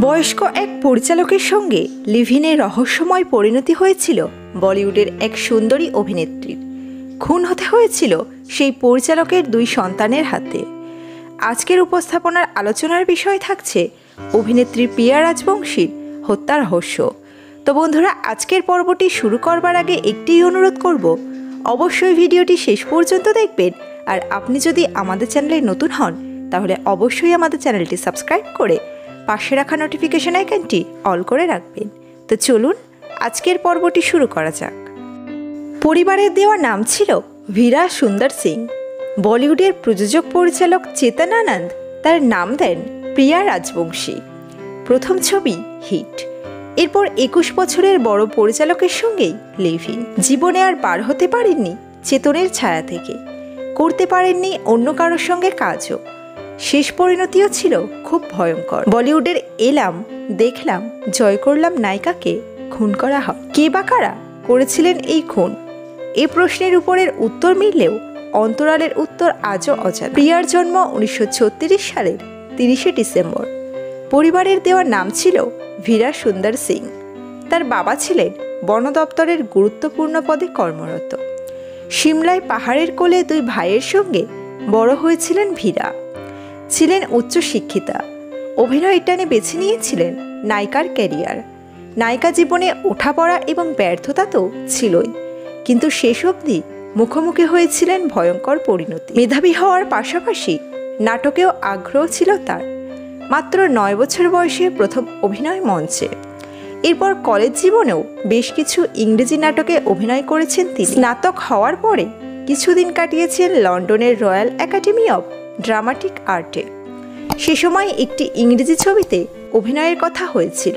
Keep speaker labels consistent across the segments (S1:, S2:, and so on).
S1: বয়স্ক এক পরিচালকের সঙ্গে লিভিনের রহস্যময় পরিণতি হয়েছিল বলিউডের এক সুন্দরী অভিনেত্রীর। খুন হতে হয়েছিল সেই পরিচালকের 2 সন্তানের হাতে। আজকের উপস্থাপনার আলোচনার বিষয় থাকছে অভিনেত্রী প্রিয়া রাজবংশীর হত্যা রহস্য। তো বন্ধুরা, আজকের পর্বটি শুরু করবার আগে একটি অনুরোধ করব, অবশ্যই ভিডিওটি শেষ পর্যন্ত দেখবেন। আর আপনি যদি আমাদের চ্যানেলে নতুন হন তাহলে অবশ্যই আমাদের চ্যানেলটি সাবস্ক্রাইব করে পাশে রাখা নোটিফিকেশন আইকনটি অল করে রাখবেন। তো চলুন আজকের পর্বটি শুরু করা যাক। পরিবারের দেওয়া নাম ছিল ভীরা সুন্দর সিং। বলিউডের প্রযোজক পরিচালক চেতন আনন্দ তার নাম দেন প্রিয়া রাজবংশী। প্রথম ছবি হিট। এরপর 21 বছরের বড় পরিচালকের সঙ্গেই লিভ-ইন। জীবনে আর বার হতে পারেননি চেতনের ছায়া থেকে, করতে পারেননি অন্য কারোর সঙ্গে কাজও। শেষ পরিণতিও ছিল খুব ভয়ঙ্কর। বলিউডের এলাম দেখলাম জয় করলাম নায়িকাকে খুন করা হয়। কে বা কারা করেছিলেন এই খুন? এই প্রশ্নের উপরের উত্তর মিললেও অন্তরালের উত্তর আজও অজানা। প্রিয়ার জন্ম 1936 সালের 30শে ডিসেম্বর। পরিবারের দেওয়া নাম ছিল ভীরা সুন্দর সিং। তার বাবা ছিলেন বন দপ্তরের গুরুত্বপূর্ণ পদে কর্মরত। সিমলায় পাহাড়ের কোলে 2 ভাইয়ের সঙ্গে বড় হয়েছিলেন ভীরা। ছিলেন উচ্চশিক্ষিতা। অভিনয় টানে বেছে নিয়েছিলেন নায়িকার ক্যারিয়ার। নায়িকা জীবনে ওঠাপড়া এবং ব্যর্থতা তো ছিলই, কিন্তু শেষ অবধি মুখোমুখি হয়েছিলেন ভয়ঙ্কর পরিণতি। মেধাবী হওয়ার পাশাপাশি নাটকেও আগ্রহ ছিল তার। মাত্র 9 বছর বয়সে প্রথম অভিনয় মঞ্চে। এরপর কলেজ জীবনেও বেশ কিছু ইংরেজি নাটকে অভিনয় করেছেন তিনি। স্নাতক হওয়ার পরে কিছুদিন কাটিয়েছেন লন্ডনের রয়্যাল একাডেমি অব ড্রামাটিক আর্টে। সে সময় একটি ইংরেজি ছবিতে অভিনয়ের কথা হয়েছিল,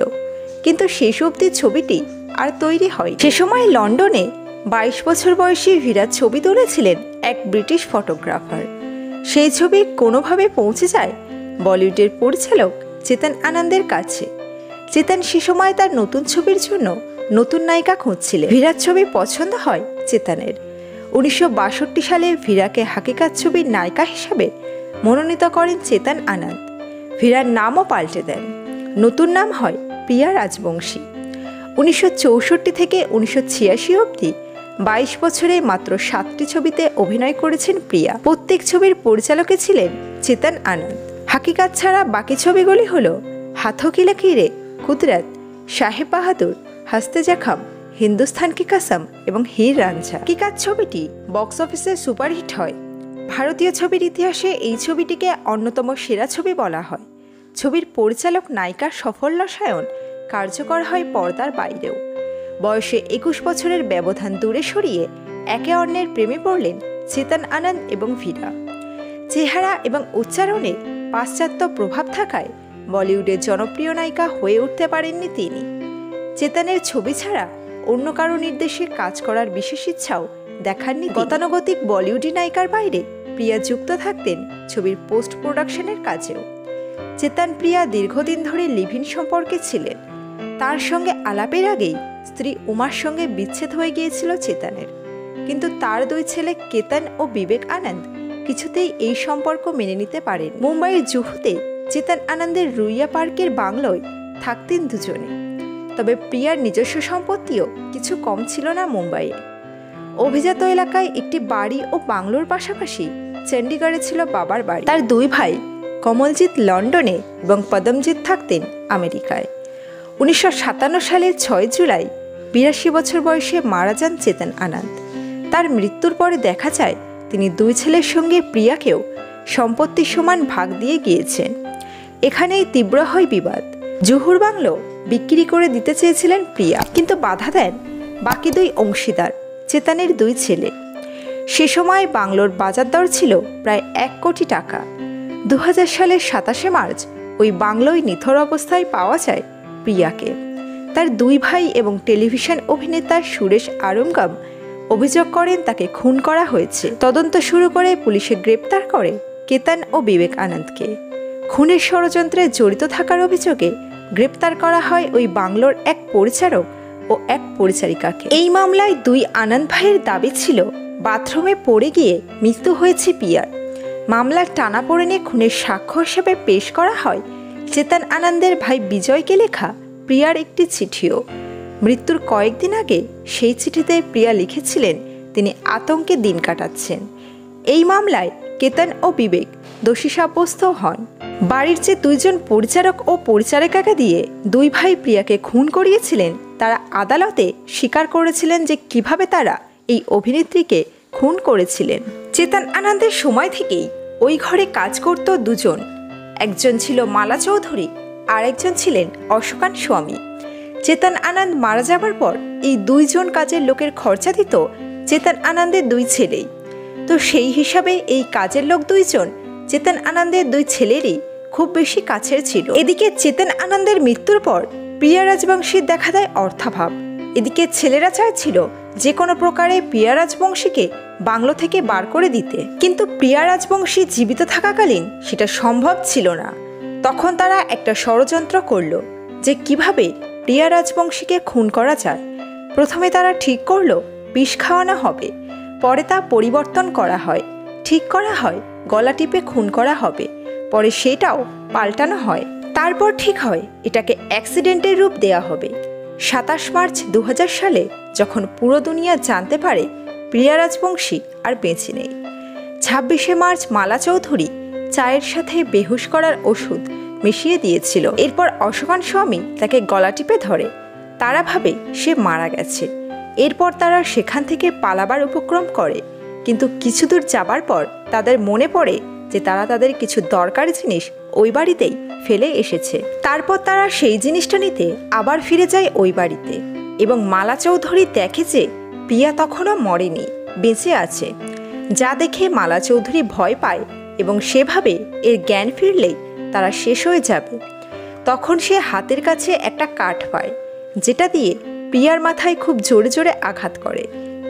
S1: কিন্তু শেষ অবধি ছবিটি আর তৈরি হয়। সে সময় লন্ডনে 22 বছর বয়সী ভীরা ছবি তুলেছিলেন এক ব্রিটিশ ফটোগ্রাফার। সেই ছবি কোনোভাবে পৌঁছে যায় বলিউডের পরিচালক চেতন আনন্দের কাছে। চেতন সে সময় তার নতুন ছবির জন্য নতুন নায়িকা খুঁজছিলেন। ভীরার ছবি পছন্দ হয় চেতনের। 1962 সালে ভীরাকে হাকিকাত ছবির নায়িকা হিসাবে মনোনীত করেন চেতন আনন্দ। ভীরার নামও পাল্টে দেন। নতুন নাম হয় প্রিয়া রাজবংশী। 1964 থেকে 1986 অবধি 22 বছরে মাত্র 7টি ছবিতে অভিনয় করেছেন প্রিয়া। প্রত্যেক ছবির পরিচালকে ছিলেন চেতন আনন্দ। হাকিকাত ছাড়া বাকি ছবিগুলি হল হাথোঁ কি লকিরে, কুদরত, সাহেব বাহাদুর, হস্তে জখম, হিন্দুস্তান কি কসম এবং হীর রাঞ্ঝা। হাকিকাত ছবিটি বক্স অফিসে সুপারহিট হয়। ভারতীয় ছবির ইতিহাসে এই ছবিটিকে অন্যতম সেরা ছবি বলা হয়। ছবির পরিচালক নায়িকার সফল রসায়ন কার্যকর হয় পর্দার বাইরেও। বয়সে 21 বছরের ব্যবধান দূরে সরিয়ে একে অন্যের প্রেমে পড়লেন চেতন আনন্দ এবং ভীরা। চেহারা এবং উচ্চারণে পাশ্চাত্য প্রভাব থাকায় বলিউডের জনপ্রিয় নায়িকা হয়ে উঠতে পারেননি তিনি। চেতনের ছবি ছাড়া অন্য কারো নির্দেশে কাজ করার বিশেষ ইচ্ছাও দেখাননি। গতানুগতিক বলিউডি নায়িকার বাইরে প্রিয়া যুক্ত থাকতেন ছবির পোস্ট প্রোডাকশনের কাজেও। চেতন প্রিয়া দীর্ঘদিন ধরে লিভ-ইন সম্পর্কে ছিলেন। তার সঙ্গে আলাপের আগেই স্ত্রী উমার সঙ্গে বিচ্ছেদ হয়ে গিয়েছিল চেতনের, কিন্তু তার 2 ছেলে কেতন ও বিবেক আনন্দ কিছুতেই এই সম্পর্ক মেনে নিতে পারেন। মুম্বাইয়ের জুহুতে চেতন আনন্দের রুইয়া পার্কের বাংলোয় থাকতেন দুজনে। তবে প্রিয়ার নিজস্ব সম্পত্তিও কিছু কম ছিল না মুম্বাইয়ে। অভিজাত এলাকায় একটি বাড়ি ও বাংলোর পাশাপাশি চণ্ডীগড়ে ছিল বাবার বাড়ি। তার 2 ভাই কমলজিৎ লন্ডনে এবং পদমজিৎ থাকতেন আমেরিকায়। 1957 সালের 6 জুলাই 82 বছর বয়সে মারা যান চেতন আনন্দ। তার মৃত্যুর পরে দেখা যায় তিনি 2 ছেলের সঙ্গে প্রিয়াকেও সম্পত্তির সমান ভাগ দিয়ে গিয়েছেন। এখানেই তীব্র হয় বিবাদ। জুহুর বাংলো বিক্রি করে দিতে চেয়েছিলেন প্রিয়া, কিন্তু বাধা দেন বাকি 2 অংশীদার, চেতনের 2 ছেলে। সে সময় বাংলোর বাজার দর ছিল প্রায় 1 কোটি টাকা। 2000 সালের 27শে মার্চ ওই বাংলোয় নিথর অবস্থায় পাওয়া যায় প্রিয়াকে। তার 2 ভাই এবং টেলিভিশন অভিনেতা সুরেশ আরুমগম অভিযোগ করেন তাকে খুন করা হয়েছে। তদন্ত শুরু করে পুলিশে গ্রেপ্তার করে কেতন ও বিবেক আনন্দকে। খুনের ষড়যন্ত্রে জড়িত থাকার অভিযোগে গ্রেপ্তার করা হয় ওই বাংলোর এক পরিচারক ও এক পরিচারিকাকে। এই মামলায় 2 আনন্দ ভাইয়ের দাবি ছিল বাথরুমে পড়ে গিয়ে মৃত্যু হয়েছে প্রিয়ার। মামলার টানাপোড়েনে খুনের সাক্ষ্য হিসেবে পেশ করা হয় চেতন আনন্দের ভাই বিজয়কে লেখা প্রিয়ার একটি চিঠিও। মৃত্যুর কয়েকদিন আগে সেই চিঠিতে প্রিয়া লিখেছিলেন তিনি আতঙ্কে দিন কাটাচ্ছেন। এই মামলায় কেতন ও বিবেক দোষী সাব্যস্ত হন। বাড়ির যে দুইজন পরিচারক ও পরিচারিকাকে দিয়ে দুই ভাই প্রিয়াকে খুন করিয়েছিলেন তারা আদালতে স্বীকার করেছিলেন যে কিভাবে তারা এই অভিনেত্রীকে খুন করেছিলেন। চেতন আনন্দের সময় থেকেই ওই ঘরে কাজ করত দুজন, একজন ছিল মালা চৌধুরী আর একজন ছিলেন অশোকান স্বামী। চেতন আনন্দ মারা যাবার পর এই দুইজন কাজের লোকের খরচা দিত চেতন আনন্দের দুই ছেলেই। তো সেই হিসাবে এই কাজের লোক দুইজন চেতন আনন্দের দুই ছেলেরই খুব বেশি কাছের ছিল। এদিকে চেতন আনন্দের মৃত্যুর পর প্রিয়া রাজবংশীর দেখা দেয় অর্থাভাব। এদিকে ছেলেরা চাইছিল যে কোনো প্রকারে প্রিয়া রাজবংশীকে বাংলো থেকে বার করে দিতে, কিন্তু প্রিয়া রাজবংশী জীবিত থাকাকালীন সেটা সম্ভব ছিল না। তখন তারা একটা ষড়যন্ত্র করল যে কিভাবে প্রিয়া রাজবংশীকে খুন করা যায়। প্রথমে তারা ঠিক করলো বিষ খাওয়ানো হবে, পরে তা পরিবর্তন করা হয়, ঠিক করা হয় গলা টিপে খুন করা হবে, পরে সেটাও পাল্টানো হয়, তারপর ঠিক হয় এটাকে অ্যাক্সিডেন্টের রূপ দেয়া হবে। 27 মার্চ 2000 সালে যখন পুরো দুনিয়া জানতে পারে প্রিয়া রাজবংশী আর বেঁচে নেই, 26শে মার্চ মালা চৌধুরী চায়ের সাথে বেহুশ করার ওষুধ মিশিয়ে দিয়েছিল। এরপর অশোকান স্বামী তাকে গলা টিপে ধরে, তারা ভাবে সে মারা গেছে। এরপর তারা সেখান থেকে পালাবার উপক্রম করে, কিন্তু কিছু দূর যাবার পর তাদের মনে পড়ে যে তারা তাদের কিছু দরকারি জিনিস ওই বাড়িতেই ফেলে এসেছে। তারপর তারা সেই জিনিসটা নিতে আবার ফিরে যায় ওই বাড়িতে এবং মালা চৌধুরী দেখে যে প্রিয়া তখনও মরেনি, বেঁচে আছে। যা দেখে মালা চৌধুরী ভয় পায় এবং সেভাবে এর জ্ঞান ফিরলেই তারা শেষ হয়ে যাবে। তখন সে হাতের কাছে একটা কাঠ পায়, যেটা দিয়ে প্রিয়ার মাথায় খুব জোরে জোরে আঘাত করে,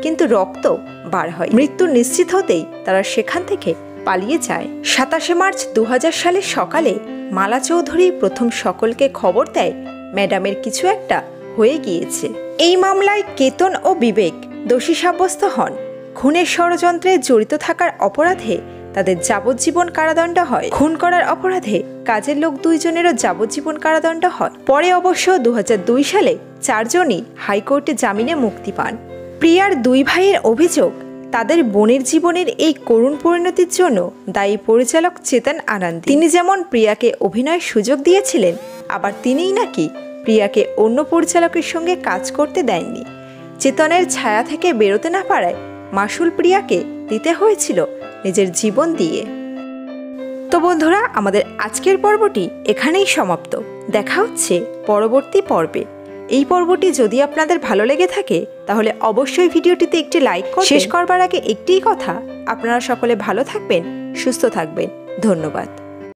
S1: কিন্তু রক্ত বার হয়। মৃত্যু নিশ্চিত হতেই তারা সেখান থেকে পালিয়ে যায়। 27শে মার্চ 2000 সালের সকালে মালা চৌধুরী প্রথম সকলকে খবর দেয় ম্যাডামের কিছু একটা হয়ে গিয়েছে। এই মামলায় কেতন ও বিবেক দোষী সাব্যস্ত হন। খুনের ষড়যন্ত্রে জড়িত থাকার অপরাধে তাদের যাবজ্জীবন কারাদণ্ড হয়। খুন করার অপরাধে কাজের লোক দুইজনেরও যাবজ্জীবন কারাদণ্ড হয়। পরে অবশ্য 2002 সালে 4 জনই হাইকোর্টে জামিনে মুক্তি পান। প্রিয়ার দুই ভাইয়ের অভিযোগ তাদের বোনের জীবনের এই করুণ পরিণতির জন্য দায়ী পরিচালক চেতন আনন্দ। তিনি যেমন প্রিয়াকে অভিনয়ের সুযোগ দিয়েছিলেন, আবার তিনিই নাকি প্রিয়াকে অন্য পরিচালকের সঙ্গে কাজ করতে দেননি। চেতনের ছায়া থেকে বেরোতে না পারায় মাসুল প্রিয়াকে দিতে হয়েছিল নিজের জীবন দিয়ে। তো বন্ধুরা, আমাদের আজকের পর্বটি এখানেই সমাপ্ত। দেখা হচ্ছে পরবর্তী পর্বে। এই পর্বটি যদি আপনাদের ভালো লেগে থাকে তাহলে অবশ্যই ভিডিওটিতে একটি লাইক করবেন। শেষ করবার আগে একটিই কথা, আপনারা সকলে ভালো থাকবেন, সুস্থ থাকবেন। ধন্যবাদ।